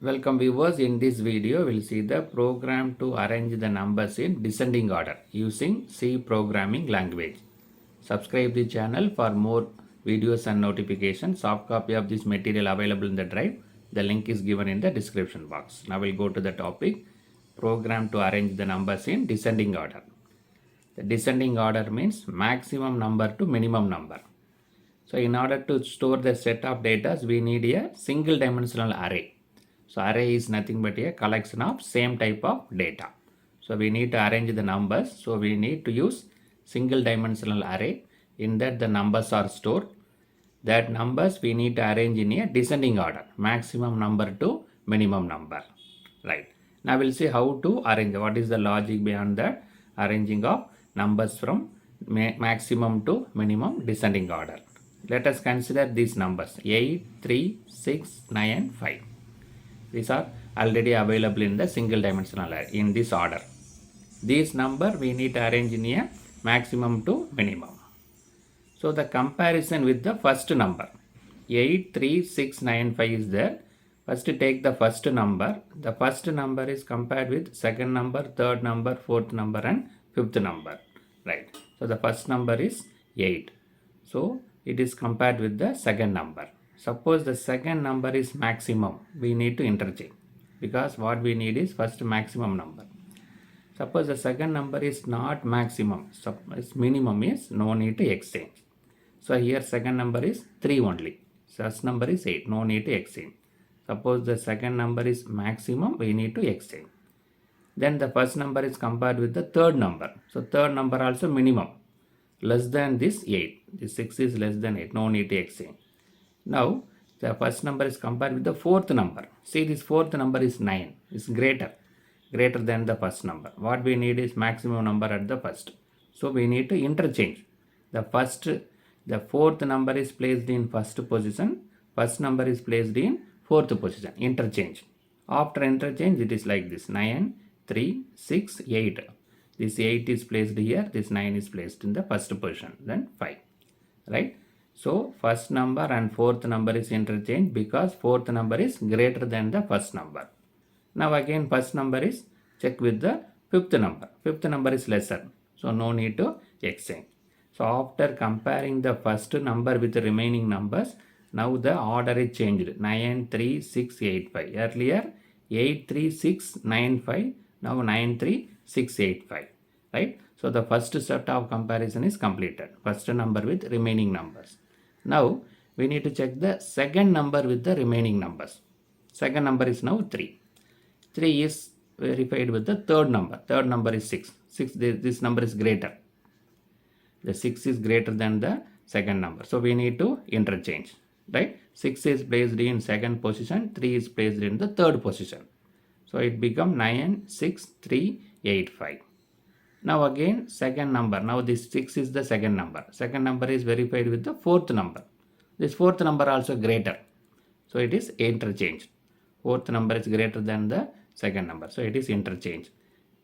Welcome viewers. In this video, we'll see the program to arrange the numbers in descending order using C programming language. Subscribe the channel for more videos and notifications. Soft copy of this material available in the drive. The link is given in the description box. Now we'll go to the topic, program to arrange the numbers in descending order. The descending order means maximum number to minimum number. So in order to store the set of data, we need a single dimensional array. So array is nothing but a collection of same type of data. So we need to arrange the numbers. So we need to use single dimensional array. In that the numbers are stored. That numbers we need to arrange in a descending order. Maximum number to minimum number. Right. Now we'll see how to arrange. What is the logic behind that arranging of numbers from maximum to minimum descending order. Let us consider these numbers 8, 3, 6, 9 and 5. These are already available in the single dimensional array in this order. These number we need to arrange in a maximum to minimum. So the comparison with the first number 8, 3, 6, 9, 5 is there. First take the first number. The first number is compared with second number, third number, fourth number and fifth number. Right. So the first number is 8. So it is compared with the second number. Suppose the second number is maximum, we need to interchange because what we need is first maximum number. Suppose the second number is not maximum, suppose minimum is no need to exchange. So here second number is 3 only, first number is 8, no need to exchange. Suppose the second number is maximum, we need to exchange. Then the first number is compared with the third number. So third number also minimum, less than this 8, this 6 is less than 8, no need to exchange. Now the first number is compared with the fourth number. See, this fourth number is 9, is greater than the first number. What we need is maximum number at the first. So we need to interchange. The fourth number is placed in first position, first number is placed in fourth position, interchange. After interchange it is like this 9, 3, 6, 8. This 8 is placed here, this 9 is placed in the first position, then 5. Right? So first number and fourth number is interchanged because fourth number is greater than the first number. Now again first number is check with the fifth number. Fifth number is lesser. So no need to exchange. So after comparing the first number with the remaining numbers, now the order is changed. 9, 3, 6, 8, 5. Earlier 8, 3, 6, 9, 5. Now 9, 3, 6, 8, 5. Right? So the first set of comparison is completed. First number with remaining numbers. Now we need to check the second number with the remaining numbers. Second number is now 3. 3 is verified with the third number. Third number is 6. 6, this number is greater. The 6 is greater than the second number. So we need to interchange. Right? 6 is placed in second position. 3 is placed in the third position. So it becomes 9, 6, 3, 8, 5. Now again second number. Now this 6 is the second number. Second number is verified with the fourth number. This fourth number also greater. So it is interchanged. Fourth number is greater than the second number. So it is interchanged.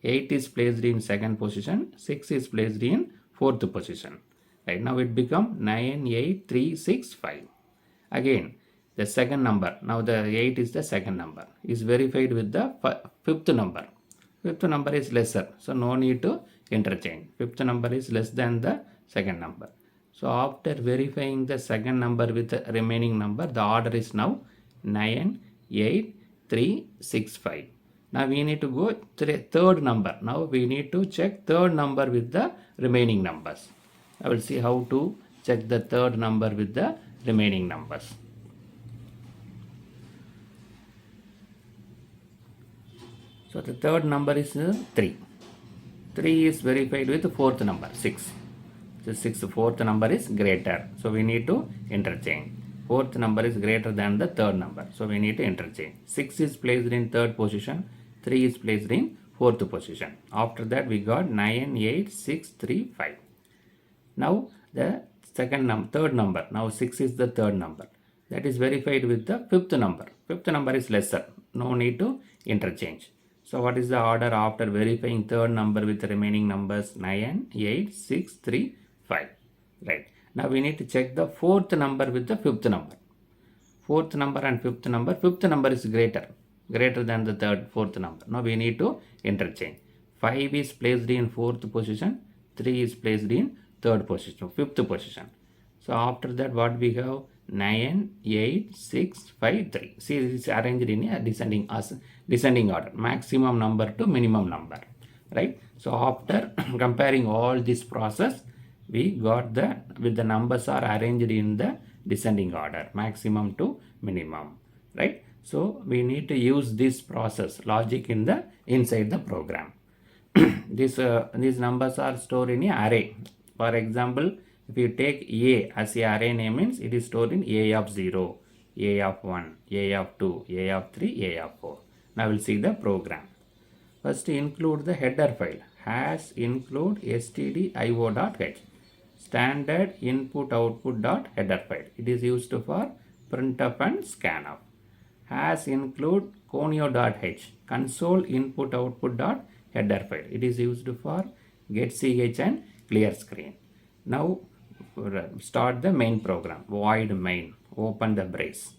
8 is placed in second position. 6 is placed in fourth position. Right, now it becomes 9, 8, 3, 6, 5. Again the second number. Now the 8 is the second number. Is verified with the fifth number. Fifth number is lesser, so no need to interchange. Fifth number is less than the second number. So after verifying the second number with the remaining number, the order is now 9, 8, 3, 6, 5. Now we need to go third number. Now we need to check third number with the remaining numbers. I will see how to check the third number with the remaining numbers. So the third number is 3. 3 is verified with the fourth number 6. The fourth number is greater. So we need to interchange. Fourth number is greater than the third number. So we need to interchange. 6 is placed in third position. 3 is placed in fourth position. After that we got 9, 8, 6, 3, 5. Now the third number. Now 6 is the third number. That is verified with the fifth number. Fifth number is lesser. No need to interchange. So what is the order after verifying third number with the remaining numbers? 9, 8, 6, 3, 5. Right. Now we need to check the fourth number with the fifth number. Fourth number and fifth number is greater. greater than the fourth number. Now we need to interchange. 5 is placed in fourth position, 3 is placed in third position, fifth position. So after that what we have? 9, 8, 6, 5, 3. See, this is arranged in a descending order, maximum number to minimum number, right? So after comparing all this process, we got with the numbers are arranged in the descending order, maximum to minimum, right? So we need to use this process logic inside the program. These numbers are stored in an array. For example, if you take A as a array name, means it is stored in A of 0, A of 1, A of 2, A of 3, A of 4. Now we'll see the program. First include the header file. Has include stdio.h. Standard input output dot header file. It is used for printf and scanf. Has include conio.h. Console input output dot header file. It is used for getch and clear screen. Now start the main program. Void main. Open the brace.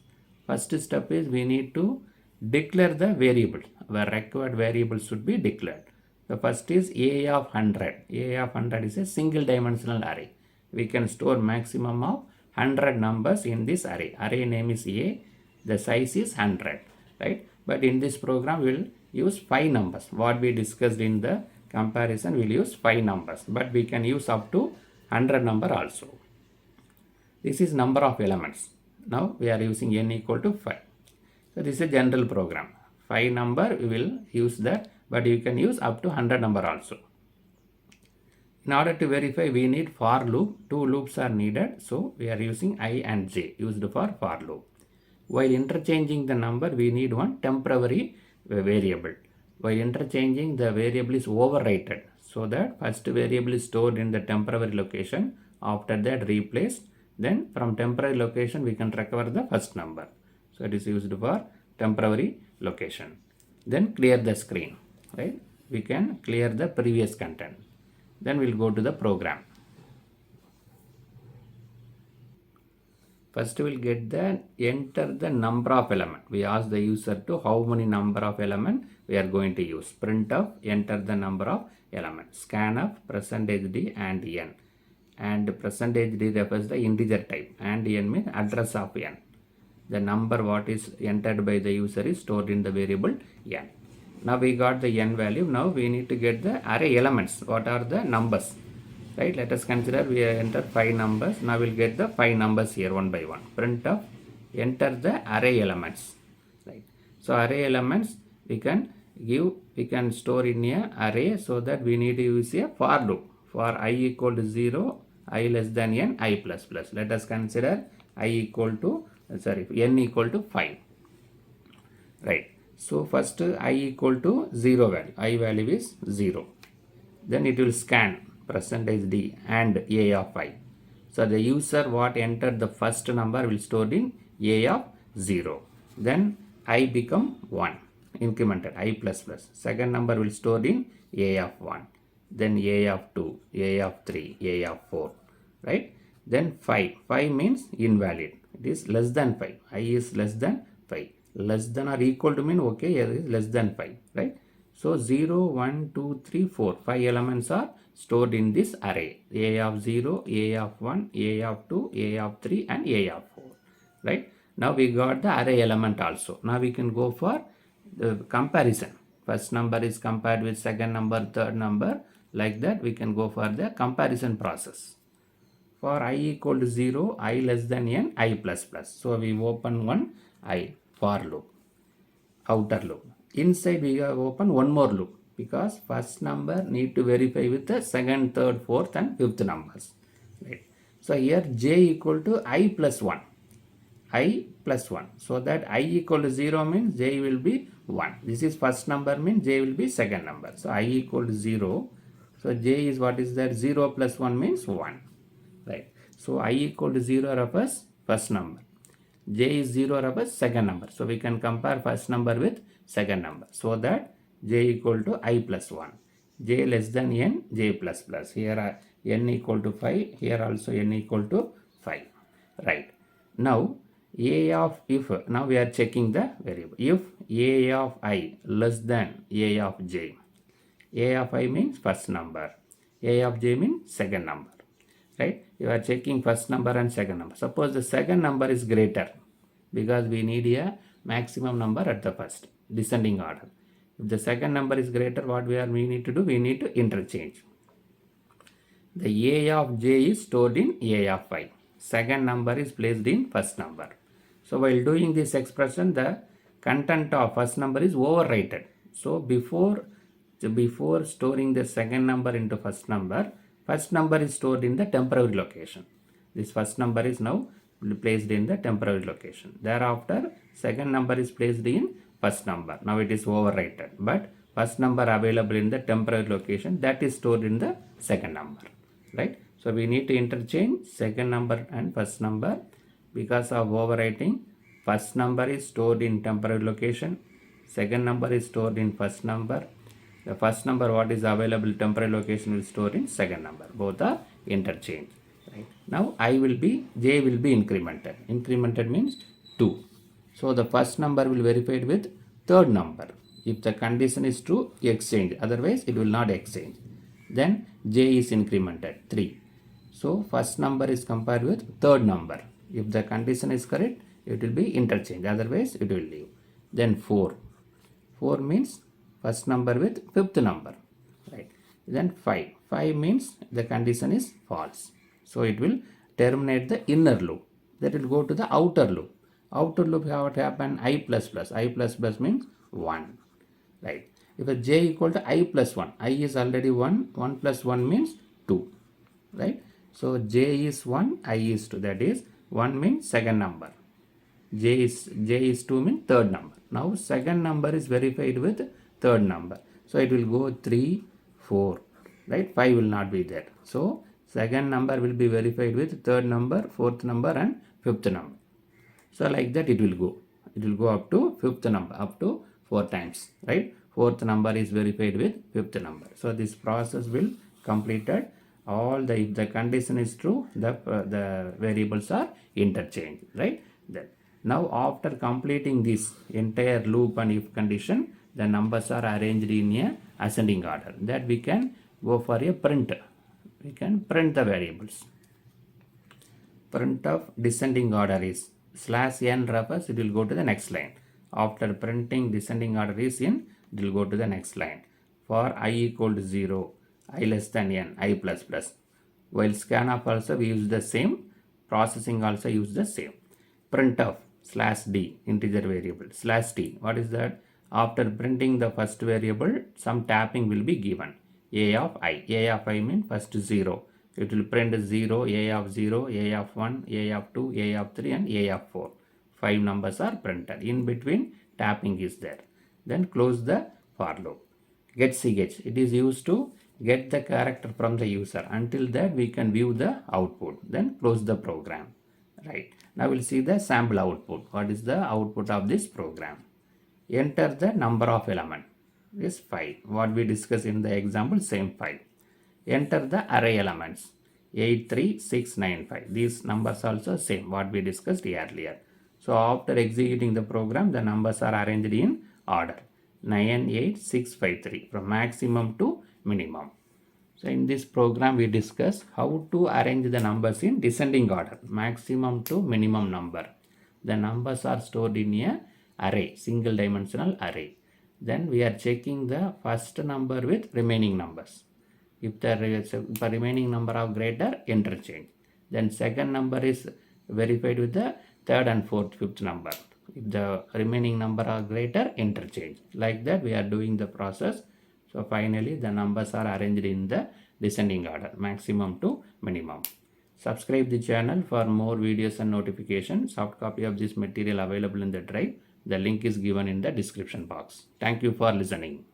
First step is we need to declare the variable. Our required variable should be declared. The first is A of 100. A of 100 is a single dimensional array. We can store maximum of 100 numbers in this array. Array name is A. The size is 100, right? But in this program we will use 5 numbers. What we discussed in the comparison, we will use 5 numbers. But we can use up to 100 number also. This is number of elements. Now we are using n equal to 5. So this is a general program. 5 number we will use that, but you can use up to 100 number also. In order to verify, we need for loop. 2 loops are needed. So we are using I and j used for loop. While interchanging the number, we need one temporary variable. While interchanging, the variable is overwritten. So that first variable is stored in the temporary location. After that replaced. Then from temporary location we can recover the first number. So it is used for temporary location. Then clear the screen, right? We can clear the previous content. Then we'll go to the program. First we'll enter the number of element. We ask the user to how many number of element we are going to use. Printf, enter the number of element. Scanf, %d and n. And %d refers the integer type and n means address of n. The number what is entered by the user is stored in the variable n. Now we got the n value. Now we need to get the array elements. What are the numbers? Right? Let us consider we enter 5 numbers. Now we'll get the 5 numbers here one by one. Printf, enter the array elements. Right? So array elements we can store in a array, so that we need to use a for loop. For I equal to 0, I less than n, I plus plus. Let us consider n equal to 5. Right. So first I equal to 0 value. I value is 0. Then it will scan %d and a of I. So the user what entered the first number will stored in a of 0. Then I become 1. Incremented I plus plus. Second number will stored in a of 1. Then a of 2, a of 3, a of 4. Right. Then 5. 5 means invalid. It is less than 5. I is less than 5. Less than or equal to mean okay, it is less than 5. Right. So 0, 1, 2, 3, 4. 5 elements are stored in this array. A of 0, A of 1, A of 2, A of 3 and A of 4. Right. Now we got the array element also. Now we can go for the comparison. First number is compared with second number, third number. Like that we can go for the comparison process. For I equal to 0, I less than n, I plus plus. So we open one I for loop, outer loop. Inside we have open one more loop, because first number need to verify with the second, third, fourth and fifth numbers. Right. So here j equal to I plus 1. I plus 1. So that I equal to 0 means j will be 1. This is first number means j will be second number. So I equal to 0. So j is what is that? 0 plus 1 means 1. Right. So I equal to 0 refers first number. J is 0 refers second number. So we can compare first number with second number. So that j equal to I plus 1. J less than n, j plus plus. Here n equal to 5. Here also n equal to 5. Right. Now A of if, now we are checking the variable. If A of I less than A of j. A of I means first number. A of j means second number. Right? You are checking first number and second number. Suppose the second number is greater, because we need a maximum number at the first descending order. If the second number is greater, what we need to do? We need to interchange. The A of j is stored in A of I. Second number is placed in first number. So while doing this expression, the content of first number is overwritten. So before storing the second number into first number is stored in the temporary location. This first number is now placed in the temporary location. Thereafter, second number is placed in first number. Now it is overwritten. But first number available in the temporary location, that is stored in the second number. Right? So we need to interchange second number and first number. Because of overwriting, first number is stored in temporary location, second number is stored in first number. The first number what is available temporary location will store in second number. Both are interchanged. Right? Now j will be incremented. Incremented means 2. So the first number will be verified with third number. If the condition is true, exchange. Otherwise, it will not exchange. Then j is incremented 3. So first number is compared with third number. If the condition is correct, it will be interchanged. Otherwise, it will leave. Then 4. 4 means first number with fifth number. Right. Then 5. 5 means the condition is false. So it will terminate the inner loop. That will go to the outer loop. Outer loop, what happen? I plus plus. I plus plus means 1. Right. If a j equal to I plus 1. I is already 1. 1 plus 1 means 2. Right. So j is 1. I is 2. That is 1 means second number. J is 2 means third number. Now second number is verified with third number. So it will go 3, 4. Right? 5 will not be there. So second number will be verified with third number, fourth number and fifth number. So like that it will go. It will go up to fifth number, up to 4 times. Right? Fourth number is verified with fifth number. So this process will completed. If the condition is true, the variables are interchanged, right? Then now after completing this entire loop and if condition, the numbers are arranged in a ascending order. That we can go for a print. We can print the variables. Print of descending order is /n refers, it will go to the next line. After printing descending order is in, it will go to the next line. For I equal to 0. I less than n, I plus plus. While scanf also we use the same, processing also use the same. Printf /d, integer variable, /t, what is that? After printing the first variable, some tapping will be given. A of I means first 0. It will print 0, A of 0, A of 1, A of 2, A of 3 and A of 4. 5 numbers are printed. In between tapping is there. Then close the for loop. Get ch, it is used to get the character from the user. Until that we can view the output. Then close the program. Right. Now we'll see the sample output. What is the output of this program? Enter the number of element. Is 5. What we discussed in the example, same 5. Enter the array elements. 8, 3, 6, 9, 5. These numbers also same. What we discussed earlier. So after executing the program, the numbers are arranged in order. 9, 8, 6, 5, 3. From maximum to minimum. So in this program we discuss how to arrange the numbers in descending order, maximum to minimum number. The numbers are stored in a array, single dimensional array. Then we are checking the first number with remaining numbers. If the remaining number are greater, interchange. Then second number is verified with the third and fourth, fifth number. If the remaining number are greater, interchange. Like that we are doing the process. So finally the numbers are arranged in the descending order, maximum to minimum. Subscribe the channel for more videos and notifications. Soft copy of this material available in the drive. The link is given in the description box. Thank you for listening.